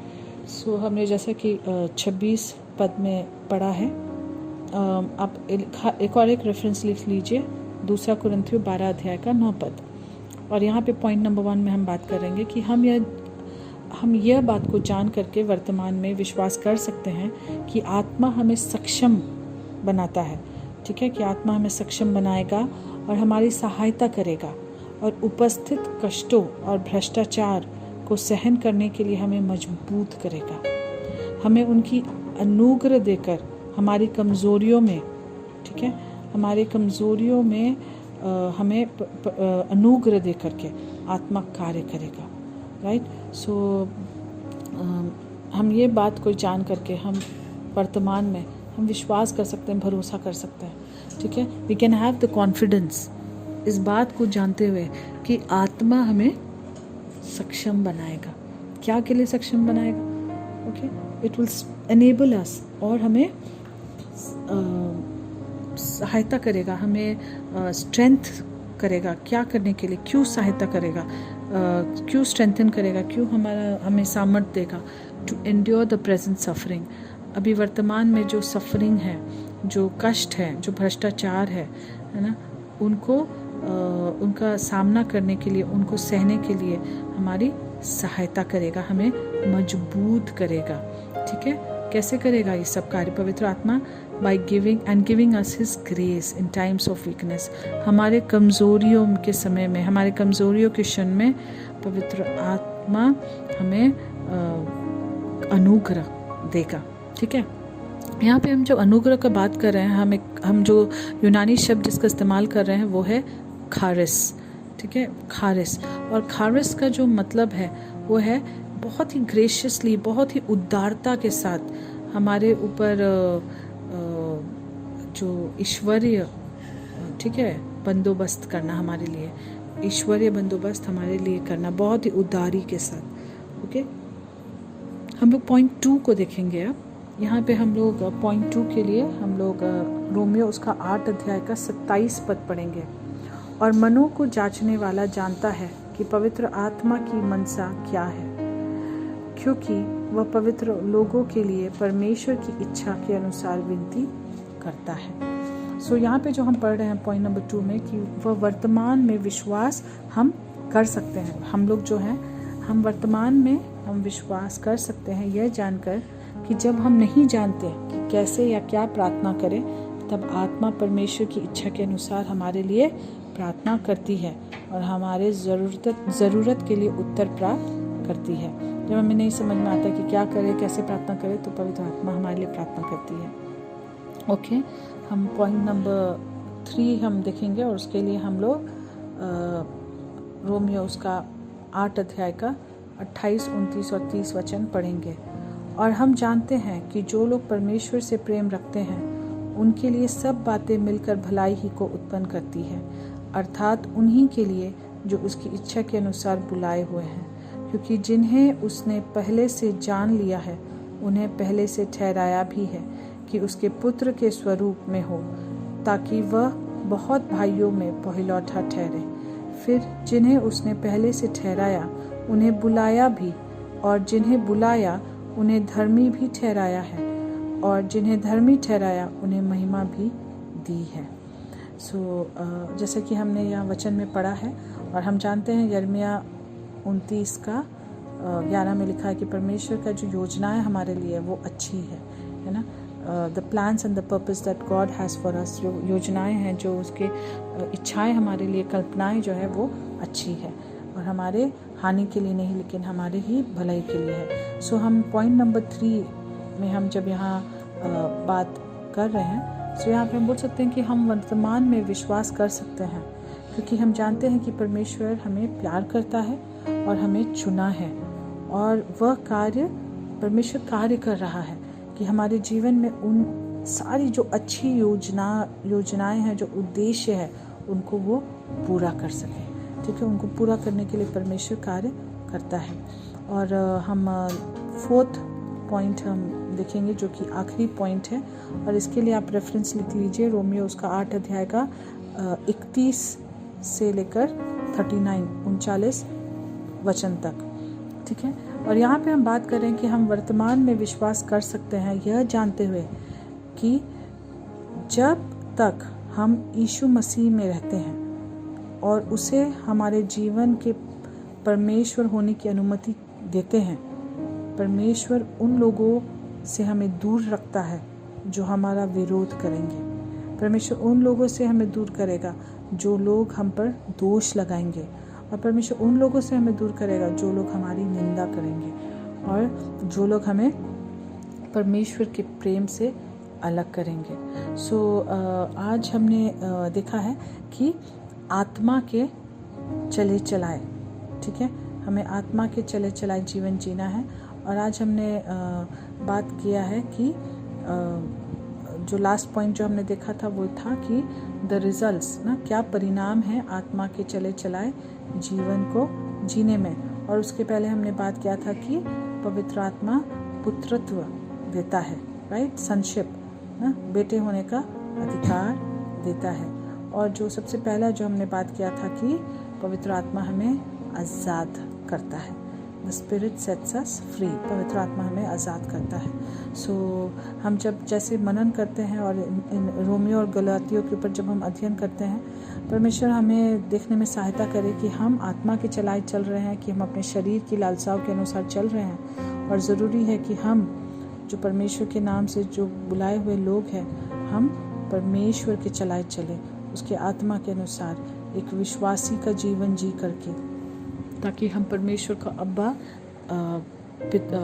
सो हमने जैसा कि 26 पद में पढ़ा है, आप एक और एक रेफरेंस लिख लीजिए, 2 कुरिन्थियों 12 अध्याय का 9 पद। और यहाँ पे पॉइंट नंबर 1 में हम बात करेंगे कि हम यह बात को जान करके वर्तमान में विश्वास कर सकते हैं कि आत्मा हमें सक्षम बनाता है। ठीक है, कि आत्मा हमें सक्षम बनाएगा और हमारी सहायता करेगा और उपस्थित कष्टों और भ्रष्टाचार को सहन करने के लिए हमें मजबूत करेगा। हमें उनकी अनुग्रह देकर हमारी कमज़ोरियों में, ठीक है, हमारी कमज़ोरियों में हमें अनुग्रह दे करके आत्मा कार्य करेगा। राइट। सो हम ये बात को जान करके हम वर्तमान में हम विश्वास कर सकते हैं, भरोसा कर सकते हैं। ठीक है, we can have the confidence, इस बात को जानते हुए कि आत्मा हमें सक्षम बनाएगा। क्या के लिए सक्षम बनाएगा? ओके, इट विल एनेबल अस, और हमें सहायता करेगा, हमें स्ट्रेंथ करेगा। क्या करने के लिए? क्यों सहायता करेगा? क्यों स्ट्रेंथन करेगा? क्यों हमें सामर्थ्य देगा to endure the present suffering. अभी वर्तमान में जो सफरिंग है, जो कष्ट है, जो भ्रष्टाचार है ना, उनका सामना करने के लिए, उनको सहने के लिए हमारी सहायता करेगा, हमें मजबूत करेगा। ठीक है, कैसे करेगा ये सब कार्य? पवित्र आत्मा by giving us his grace in times of weakness. हमारे कमज़ोरियों के समय में, हमारे कमज़ोरियों के क्षण में पवित्र आत्मा हमें अनुग्रह देगा। ठीक है, यहाँ पे हम जो अनुग्रह का बात कर रहे हैं, हम जो यूनानी शब्द जिसका इस्तेमाल कर रहे हैं वो है खारिस। ठीक है, खारिस। और खारिस का जो मतलब है वो है बहुत ही ग्रेशियसली, बहुत ही उदारता के साथ हमारे ऊपर जो ईश्वरीय, ठीक है, बंदोबस्त करना, हमारे लिए ईश्वरीय बंदोबस्त हमारे लिए करना बहुत ही उदारी के साथ। ओके, हम लोग पॉइंट 2 को देखेंगे। अब यहाँ पे हम लोग पॉइंट 2 के लिए हम लोग रोमियो उसका 8 अध्याय का 27 पद पढ़ेंगे। और मनों को जांचने वाला जानता है कि पवित्र आत्मा की मनसा क्या है, क्योंकि वह पवित्र लोगों के लिए परमेश्वर की इच्छा के अनुसार विनती करता है। सो यहाँ पे जो हम पढ़ रहे हैं पॉइंट नंबर 2 में, कि वह वर्तमान में विश्वास हम कर सकते हैं। हम लोग जो हैं, हम वर्तमान में हम विश्वास कर सकते हैं यह जानकर कि जब हम नहीं जानते कि कैसे या क्या प्रार्थना करें, तब आत्मा परमेश्वर की इच्छा के अनुसार हमारे लिए प्रार्थना करती है और हमारे ज़रूरत के लिए उत्तर प्राप्त करती है। जब हमें नहीं समझ में आता कि क्या करें, कैसे प्रार्थना करें, तो पवित्र आत्मा हमारे लिए प्रार्थना करती है। ओके, हम पॉइंट नंबर 3 हम देखेंगे, और उसके लिए हम लोग रोमियो उसका 8 अध्याय का 28, 29 और 30 वचन पढ़ेंगे। और हम जानते हैं कि जो लोग परमेश्वर से प्रेम रखते हैं उनके लिए सब बातें मिलकर भलाई ही को उत्पन्न करती है, अर्थात उन्हीं के लिए जो उसकी इच्छा के अनुसार बुलाए हुए हैं। क्योंकि जिन्हें उसने पहले से जान लिया है उन्हें पहले से ठहराया भी है कि उसके पुत्र के स्वरूप में हो, ताकि वह बहुत भाइयों में पहिलौठा ठहरे। फिर जिन्हें उसने पहले से ठहराया उन्हें बुलाया भी, और जिन्हें बुलाया उन्हें धर्मी भी ठहराया है, और जिन्हें धर्मी ठहराया उन्हें महिमा भी दी है। जैसे कि हमने यहाँ वचन में पढ़ा है, और हम जानते हैं यिर्मयाह 29 का 11 में लिखा है कि परमेश्वर का जो योजना है हमारे लिए वो अच्छी है ना। The plans and the purpose that God has for us, जो योजनाएं हैं, जो उसके इच्छाएं हमारे लिए, कल्पनाएं जो है वो अच्छी है। और हमारे हानि के लिए नहीं लेकिन हमारे ही भलाई के लिए है। सो हम पॉइंट नंबर 3 में हम जब यहाँ बात कर रहे हैं, सो यहाँ पे हम बोल सकते हैं कि हम वर्तमान में विश्वास कर सकते हैं, क्योंकि हम जानते हैं कि परमेश्वर हमें प्यार करता है और हमें चुना है, और वह परमेश्वर कार्य कर रहा है कि हमारे जीवन में उन सारी जो अच्छी योजनाएं हैं, जो उद्देश्य है, उनको वो पूरा कर सके। ठीक है, उनको पूरा करने के लिए परमेश्वर कार्य करता है। और हम 4th पॉइंट हम देखेंगे जो कि आखिरी पॉइंट है, और इसके लिए आप रेफरेंस लिख लीजिए रोमियो उसका 8 अध्याय का 31 से लेकर 39 वचन तक। ठीक है, और यहाँ पे हम बात करें कि हम वर्तमान में विश्वास कर सकते हैं यह जानते हुए कि जब तक हम यीशु मसीह में रहते हैं और उसे हमारे जीवन के परमेश्वर होने की अनुमति देते हैं, परमेश्वर उन लोगों से हमें दूर रखता है जो हमारा विरोध करेंगे। परमेश्वर उन लोगों से हमें दूर करेगा जो लोग हम पर दोष लगाएंगे, और परमेश्वर उन लोगों से हमें दूर करेगा जो लोग हमारी निंदा करेंगे, और जो लोग हमें परमेश्वर के प्रेम से अलग करेंगे। सो आज हमने देखा है कि आत्मा के चले चलाए, ठीक है, हमें आत्मा के चले चलाए जीवन जीना है। और आज हमने बात किया है कि जो लास्ट पॉइंट जो हमने देखा था वो था कि द रिजल्ट्स ना, क्या परिणाम है आत्मा के चले चलाए जीवन को जीने में। और उसके पहले हमने बात किया था कि पवित्र आत्मा पुत्रत्व देता है, राइट, संशिप ना, बेटे होने का अधिकार देता है। और जो सबसे पहला जो हमने बात किया था कि पवित्र आत्मा हमें आज़ाद करता है, the spirit sets us free, पवित्र आत्मा हमें आज़ाद करता है। सो हम जब जैसे मनन करते हैं और इन रोमियो और गलातियों के ऊपर जब हम अध्ययन करते हैं, परमेश्वर हमें देखने में सहायता करे कि हम आत्मा के चलाए चल रहे हैं, कि हम अपने शरीर की लालसाओं के अनुसार चल रहे हैं। और ज़रूरी है कि हम जो परमेश्वर के नाम से जो बुलाए हुए लोग हैं, हम परमेश्वर के चलाए चले, उसके आत्मा के अनुसार एक विश्वासी का जीवन जी करके, ताकि हम परमेश्वर का अब्बा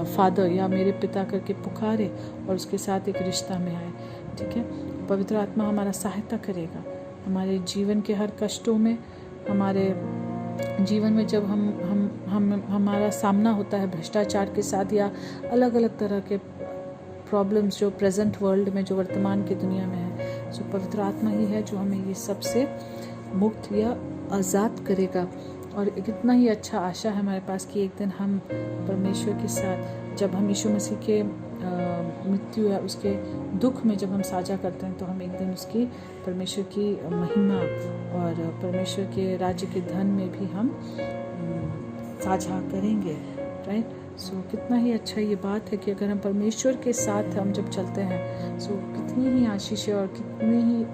फादर या मेरे पिता करके पुकारे और उसके साथ एक रिश्ता में आए। ठीक है, पवित्र आत्मा हमारा सहायता करेगा हमारे जीवन के हर कष्टों में, हमारे जीवन में जब हमारा सामना होता है भ्रष्टाचार के साथ या अलग अलग तरह के प्रॉब्लम्स जो प्रेजेंट वर्ल्ड में, जो वर्तमान की दुनिया में है। सो पवित्र आत्मा ही है जो हमें ये सबसे मुक्त या आज़ाद करेगा। और कितना ही अच्छा आशा है हमारे पास कि एक दिन हम परमेश्वर के साथ, जब हम यीशु मसीह के मृत्यु या उसके दुख में जब हम साझा करते हैं, तो हम एक दिन उसकी परमेश्वर की महिमा और परमेश्वर के राज्य के धन में भी हम साझा करेंगे, राइट। सो कितना ही अच्छा ये बात है कि अगर हम परमेश्वर के साथ हम जब चलते हैं, सो कितनी ही आशीष है और कितने ही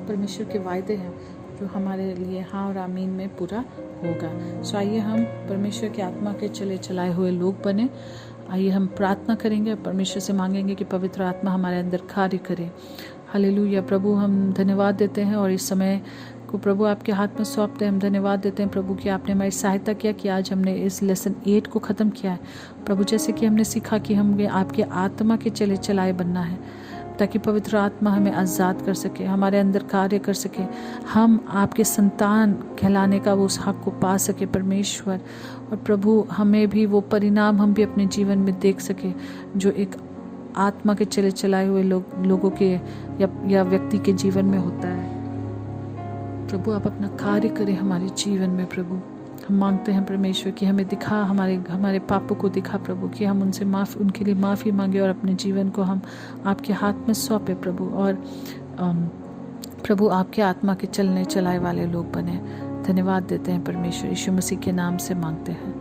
परमेश्वर के वायदे हैं जो हमारे लिए हाँ और आमीन में पूरा होगा। सो आइए हम परमेश्वर की आत्मा के चले चलाए हुए लोग बने। आइए हम प्रार्थना करेंगे, परमेश्वर से मांगेंगे कि पवित्र आत्मा हमारे अंदर कार्य करे। हालेलुया। प्रभु, हम धन्यवाद देते हैं और इस समय को प्रभु आपके हाथ में सौंपते हैं। हम धन्यवाद देते हैं प्रभु कि आपने हमारी सहायता किया कि आज हमने इस लेसन 8 को ख़त्म किया है। प्रभु, जैसे कि हमने सीखा कि हमें आपके आत्मा के चले चलाए बनना है, ताकि पवित्र आत्मा हमें आज़ाद कर सके, हमारे अंदर कार्य कर सके, हम आपके संतान कहलाने का वो उस हक को पा सके परमेश्वर। और प्रभु, हमें भी वो परिणाम हम भी अपने जीवन में देख सके जो एक आत्मा के चले चलाए हुए लोगों के या व्यक्ति के जीवन में होता है। प्रभु, आप अपना कार्य करें हमारे जीवन में। प्रभु, हम मांगते हैं परमेश्वर कि हमें दिखा, हमारे पापों को दिखा प्रभु, कि हम उनके लिए माफ़ी मांगे और अपने जीवन को हम आपके हाथ में सौंपे प्रभु। और प्रभु, आपके आत्मा के चलने चलाए वाले लोग बने। धन्यवाद देते हैं परमेश्वर, यीशु मसीह के नाम से मांगते हैं।